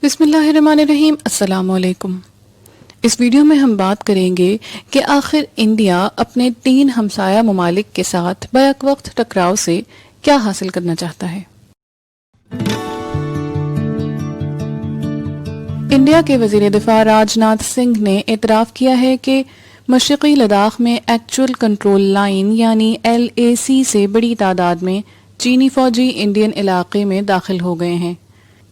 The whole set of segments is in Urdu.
بسم اللہ الرحمن الرحیم۔ السلام علیکم۔ اس ویڈیو میں ہم بات کریں گے کہ آخر انڈیا اپنے 3 ہمسایہ ممالک کے ساتھ بیک وقت ٹکراؤ سے کیا حاصل کرنا چاہتا ہے۔ انڈیا کے وزیر دفاع راج ناتھ سنگھ نے اعتراف کیا ہے کہ مشرقی لداخ میں ایکچوئل کنٹرول لائن یعنی LAC سے بڑی تعداد میں چینی فوجی انڈین علاقے میں داخل ہو گئے ہیں۔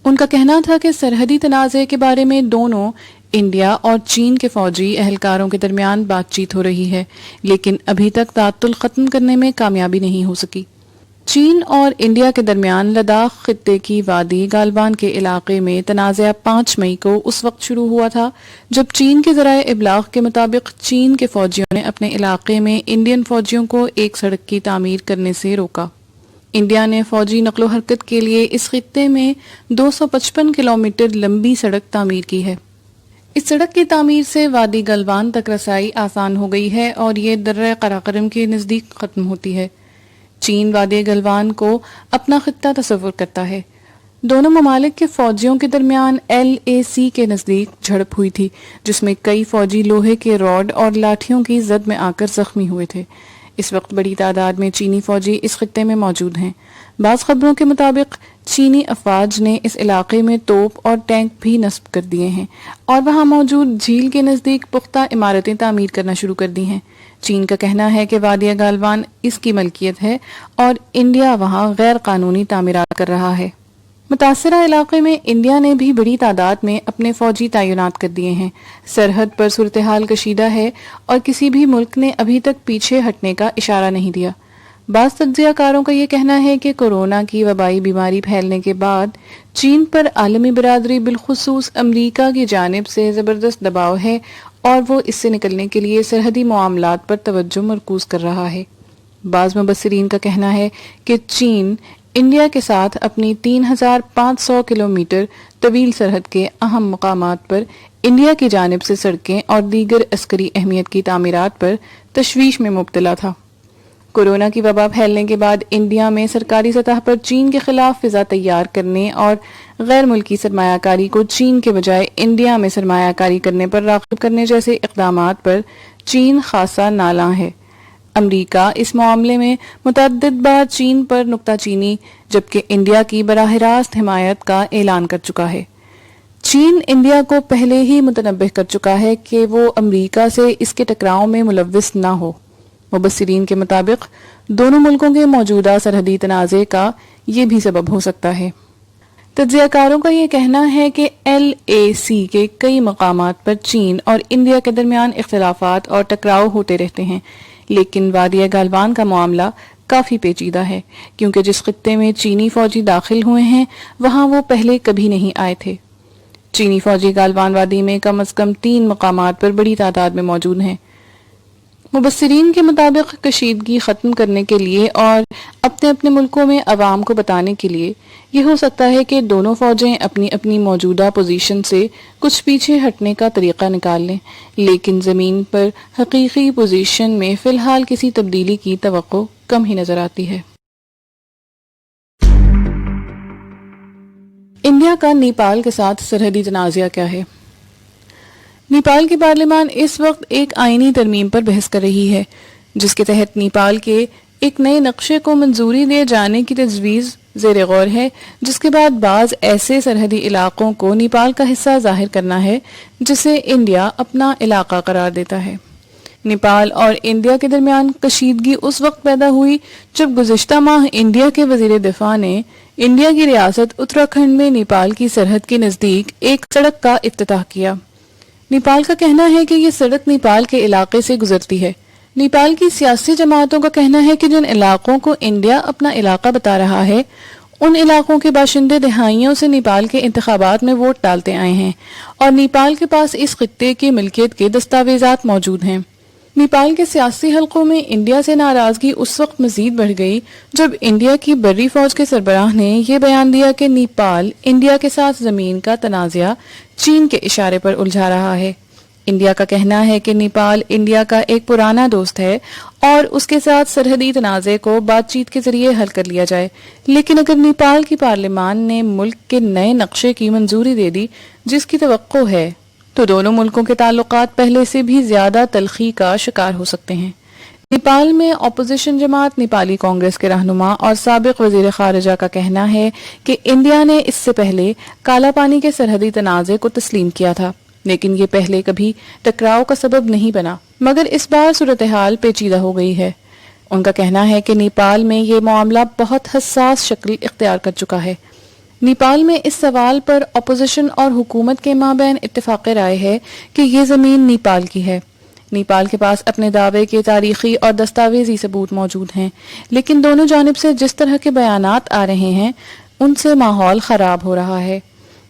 ان کا کہنا تھا کہ سرحدی تنازع کے بارے میں دونوں انڈیا اور چین کے فوجی اہلکاروں کے درمیان بات چیت ہو رہی ہے، لیکن ابھی تک تعطل ختم کرنے میں کامیابی نہیں ہو سکی۔ چین اور انڈیا کے درمیان لداخ خطے کی وادی گالوان کے علاقے میں تنازع 5 مئی کو اس وقت شروع ہوا تھا جب چین کے ذرائع ابلاغ کے مطابق چین کے فوجیوں نے اپنے علاقے میں انڈین فوجیوں کو ایک سڑک کی تعمیر کرنے سے روکا۔ انڈیا نے فوجی نقل و حرکت کے لیے اس خطے میں 255 کلومیٹر لمبی سڑک تعمیر کی ہے۔ اس سڑک کی تعمیر سے وادی گلوان تک رسائی آسان ہو گئی ہے اور یہ درہ قراقرم کے نزدیک ختم ہوتی ہے۔ چین وادی گلوان کو اپنا خطہ تصور کرتا ہے۔ دونوں ممالک کے فوجیوں کے درمیان LAC کے نزدیک جھڑپ ہوئی تھی، جس میں کئی فوجی لوہے کے راڈ اور لاٹھیوں کی زد میں آ کر زخمی ہوئے تھے۔ اس وقت بڑی تعداد میں چینی فوجی اس خطے میں موجود ہیں۔ بعض خبروں کے مطابق چینی افواج نے اس علاقے میں توپ اور ٹینک بھی نصب کر دیے ہیں اور وہاں موجود جھیل کے نزدیک پختہ عمارتیں تعمیر کرنا شروع کر دی ہیں۔ چین کا کہنا ہے کہ وادی گالوان اس کی ملکیت ہے اور انڈیا وہاں غیر قانونی تعمیرات کر رہا ہے۔ متاثرہ علاقے میں انڈیا نے بھی بڑی تعداد میں اپنے فوجی تعینات کر دیے ہیں۔ سرحد پر صورتحال کشیدہ ہے اور کسی بھی ملک نے ابھی تک پیچھے ہٹنے کا اشارہ نہیں دیا۔ بعض تجزیہ کاروں کا یہ کہنا ہے کہ کورونا کی وبائی بیماری پھیلنے کے بعد چین پر عالمی برادری بالخصوص امریکہ کی جانب سے زبردست دباؤ ہے اور وہ اس سے نکلنے کے لیے سرحدی معاملات پر توجہ مرکوز کر رہا ہے۔ بعض مبصرین کا کہنا ہے کہ چین انڈیا کے ساتھ اپنی 3500 کلومیٹر طویل سرحد کے اہم مقامات پر انڈیا کی جانب سے سڑکیں اور دیگر عسکری اہمیت کی تعمیرات پر تشویش میں مبتلا تھا۔ کورونا کی وبا پھیلنے کے بعد انڈیا میں سرکاری سطح پر چین کے خلاف فضا تیار کرنے اور غیر ملکی سرمایہ کاری کو چین کے بجائے انڈیا میں سرمایہ کاری کرنے پر راغب کرنے جیسے اقدامات پر چین خاصا نالاں ہے۔ امریکہ اس معاملے میں متعدد بار چین پر نکتہ چینی جبکہ انڈیا کی براہ راست حمایت کا اعلان کر چکا ہے۔ چین انڈیا کو پہلے ہی متنبہ کر چکا ہے کہ وہ امریکہ سے اس کے ٹکراؤ میں ملوث نہ ہو۔ مبصرین کے مطابق دونوں ملکوں کے موجودہ سرحدی تنازع کا یہ بھی سبب ہو سکتا ہے۔ تجزیہ کاروں کا یہ کہنا ہے کہ LAC کے کئی مقامات پر چین اور انڈیا کے درمیان اختلافات اور ٹکراؤ ہوتے رہتے ہیں، لیکن وادی گالوان کا معاملہ کافی پیچیدہ ہے کیونکہ جس خطے میں چینی فوجی داخل ہوئے ہیں وہاں وہ پہلے کبھی نہیں آئے تھے۔ چینی فوجی گالوان وادی میں کم از کم 3 مقامات پر بڑی تعداد میں موجود ہیں۔ مبصرین کے مطابق کشیدگی ختم کرنے کے لیے اور اپنے اپنے ملکوں میں عوام کو بتانے کے لیے یہ ہو سکتا ہے کہ دونوں فوجیں اپنی اپنی موجودہ پوزیشن سے کچھ پیچھے ہٹنے کا طریقہ نکال لیں، لیکن زمین پر حقیقی پوزیشن میں فی الحال کسی تبدیلی کی توقع کم ہی نظر آتی ہے۔ انڈیا کا نیپال کے ساتھ سرحدی تنازع کیا ہے؟ نیپال کی پارلیمان اس وقت ایک آئینی ترمیم پر بحث کر رہی ہے جس کے تحت نیپال کے ایک نئے نقشے کو منظوری دے جانے کی تجویز زیر غور ہے، جس کے بعد بعض ایسے سرحدی علاقوں کو نیپال کا حصہ ظاہر کرنا ہے جسے انڈیا اپنا علاقہ قرار دیتا ہے۔ نیپال اور انڈیا کے درمیان کشیدگی اس وقت پیدا ہوئی جب گزشتہ ماہ انڈیا کے وزیر دفاع نے انڈیا کی ریاست اتراکھنڈ میں نیپال کی سرحد کے نزدیک ایک سڑک کا افتتاح کیا۔ نیپال کا کہنا ہے کہ یہ سڑک نیپال کے علاقے سے گزرتی ہے۔ نیپال کی سیاسی جماعتوں کا کہنا ہے کہ جن علاقوں کو انڈیا اپنا علاقہ بتا رہا ہے ان علاقوں کے باشندے دہائیوں سے نیپال کے انتخابات میں ووٹ ڈالتے آئے ہیں اور نیپال کے پاس اس خطے کی ملکیت کے دستاویزات موجود ہیں۔ نیپال کے سیاسی حلقوں میں انڈیا سے ناراضگی اس وقت مزید بڑھ گئی جب انڈیا کی بری فوج کے سربراہ نے یہ بیان دیا کہ نیپال انڈیا کے ساتھ زمین کا تنازع چین کے اشارے پر الجھا رہا ہے۔ انڈیا کا کہنا ہے کہ نیپال انڈیا کا ایک پرانا دوست ہے اور اس کے ساتھ سرحدی تنازع کو بات چیت کے ذریعے حل کر لیا جائے، لیکن اگر نیپال کی پارلیمان نے ملک کے نئے نقشے کی منظوری دے دی جس کی توقع ہے تو دونوں ملکوں کے تعلقات پہلے سے بھی زیادہ تلخی کا شکار ہو سکتے ہیں۔ نیپال میں اپوزیشن جماعت نیپالی کانگریس کے رہنما اور سابق وزیر خارجہ کا کہنا ہے کہ انڈیا نے اس سے پہلے کالا پانی کے سرحدی تنازع کو تسلیم کیا تھا، لیکن یہ پہلے کبھی ٹکراؤ کا سبب نہیں بنا، مگر اس بار صورتحال پیچیدہ ہو گئی ہے۔ ان کا کہنا ہے کہ نیپال میں یہ معاملہ بہت حساس شکل اختیار کر چکا ہے۔ نیپال میں اس سوال پر اپوزیشن اور حکومت کے مابین اتفاق رائے ہے کہ یہ زمین نیپال کی ہے۔ نیپال کے پاس اپنے دعوے کے تاریخی اور دستاویزی ثبوت موجود ہیں، لیکن دونوں جانب سے جس طرح کے بیانات آ رہے ہیں ان سے ماحول خراب ہو رہا ہے۔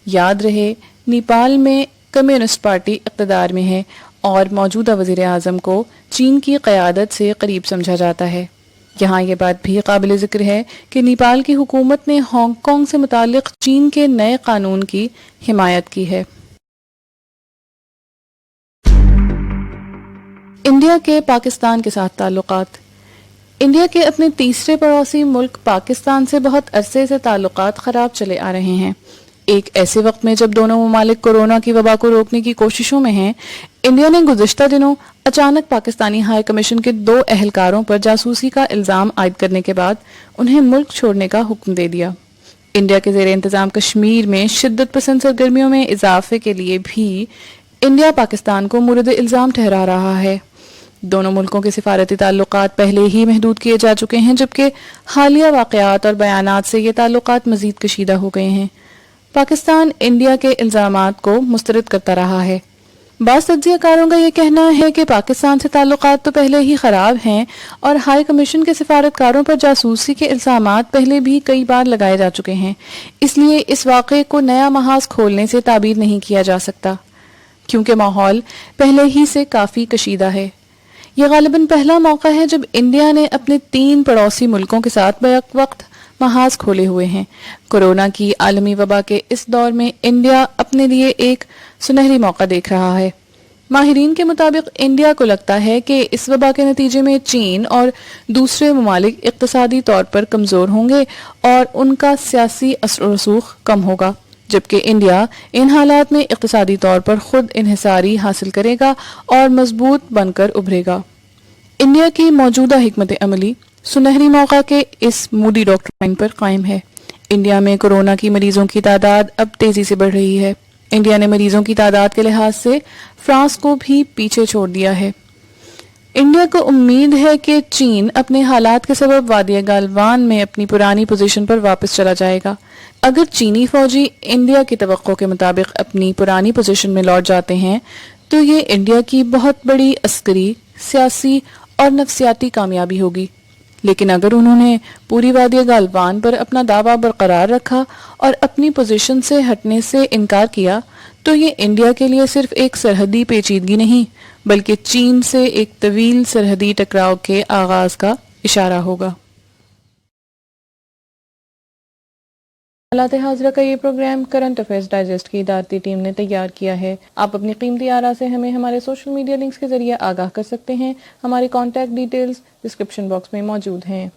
یاد رہے، نیپال میں کمیونسٹ پارٹی اقتدار میں ہے اور موجودہ وزیر اعظم کو چین کی قیادت سے قریب سمجھا جاتا ہے۔ یہاں یہ بات بھی قابل ذکر ہے کہ نیپال کی حکومت نے ہانگ کانگ سے متعلق چین کے نئے قانون کی حمایت کی ہے۔ انڈیا کے پاکستان کے ساتھ تعلقات۔ انڈیا کے اپنے تیسرے پڑوسی ملک پاکستان سے بہت عرصے سے تعلقات خراب چلے آ رہے ہیں۔ ایک ایسے وقت میں جب دونوں ممالک کورونا کی وبا کو روکنے کی کوششوں میں ہیں، انڈیا نے گزشتہ دنوں اچانک پاکستانی ہائی کمیشن کے 2 اہلکاروں پر جاسوسی کا الزام عائد کرنے کے بعد انہیں ملک چھوڑنے کا حکم دے دیا۔ انڈیا کے زیر انتظام کشمیر میں شدت پسند سرگرمیوں میں اضافے کے لیے بھی انڈیا پاکستان کو مورد الزام ٹھہرا رہا ہے۔ دونوں ملکوں کے سفارتی تعلقات پہلے ہی محدود کیے جا چکے ہیں، جبکہ حالیہ واقعات اور بیانات سے یہ تعلقات مزید کشیدہ ہو گئے ہیں۔ پاکستان انڈیا کے الزامات کو مسترد کرتا رہا ہے۔ بعض تجزیہ کاروں کا یہ کہنا ہے کہ پاکستان سے تعلقات تو پہلے ہی خراب ہیں اور ہائی کمیشن کے سفارتکاروں پر جاسوسی کے الزامات پہلے بھی کئی بار لگائے جا چکے ہیں، اس لیے اس واقعے کو نیا محاذ کھولنے سے تعبیر نہیں کیا جا سکتا، کیونکہ ماحول پہلے ہی سے کافی کشیدہ ہے۔ یہ غالباً پہلا موقع ہے جب انڈیا نے اپنے 3 پڑوسی ملکوں کے ساتھ بیک وقت محاذ کھولے ہوئے ہیں۔ کورونا کی عالمی وبا کے اس دور میں انڈیا اپنے لیے ایک سنہری موقع دیکھ رہا ہے۔ ماہرین کے مطابق انڈیا کو لگتا ہے کہ اس وبا کے نتیجے میں چین اور دوسرے ممالک اقتصادی طور پر کمزور ہوں گے اور ان کا سیاسی اثر و رسوخ کم ہوگا، جبکہ انڈیا ان حالات میں اقتصادی طور پر خود انحصاری حاصل کرے گا اور مضبوط بن کر ابھرے گا۔ انڈیا کی موجودہ حکمت عملی سنہری موقع کے اس مودی ڈاکٹرائن پر قائم ہے۔ انڈیا میں کورونا کی مریضوں کی تعداد اب تیزی سے بڑھ رہی ہے۔ انڈیا نے مریضوں کی تعداد کے لحاظ سے فرانس کو بھی پیچھے چھوڑ دیا ہے۔ انڈیا کو امید ہے کہ چین اپنے حالات کے سبب وادی گالوان میں اپنی پرانی پوزیشن پر واپس چلا جائے گا۔ اگر چینی فوجی انڈیا کی توقع کے مطابق اپنی پرانی پوزیشن میں لوٹ جاتے ہیں تو یہ انڈیا کی بہت بڑی عسکری، سیاسی اور نفسیاتی کامیابی ہوگی، لیکن اگر انہوں نے پوری وادی گالوان پر اپنا دعویٰ برقرار رکھا اور اپنی پوزیشن سے ہٹنے سے انکار کیا تو یہ انڈیا کے لیے صرف ایک سرحدی پیچیدگی نہیں بلکہ چین سے ایک طویل سرحدی ٹکراؤ کے آغاز کا اشارہ ہوگا۔ حالات حاضرہ کا یہ پروگرام کرنٹ افیئرز ڈائجسٹ کی ادارتی ٹیم نے تیار کیا ہے۔ آپ اپنی قیمتی آراء سے ہمیں ہمارے سوشل میڈیا لنکس کے ذریعے آگاہ کر سکتے ہیں۔ ہماری کانٹیکٹ ڈیٹیلز ڈسکرپشن باکس میں موجود ہیں۔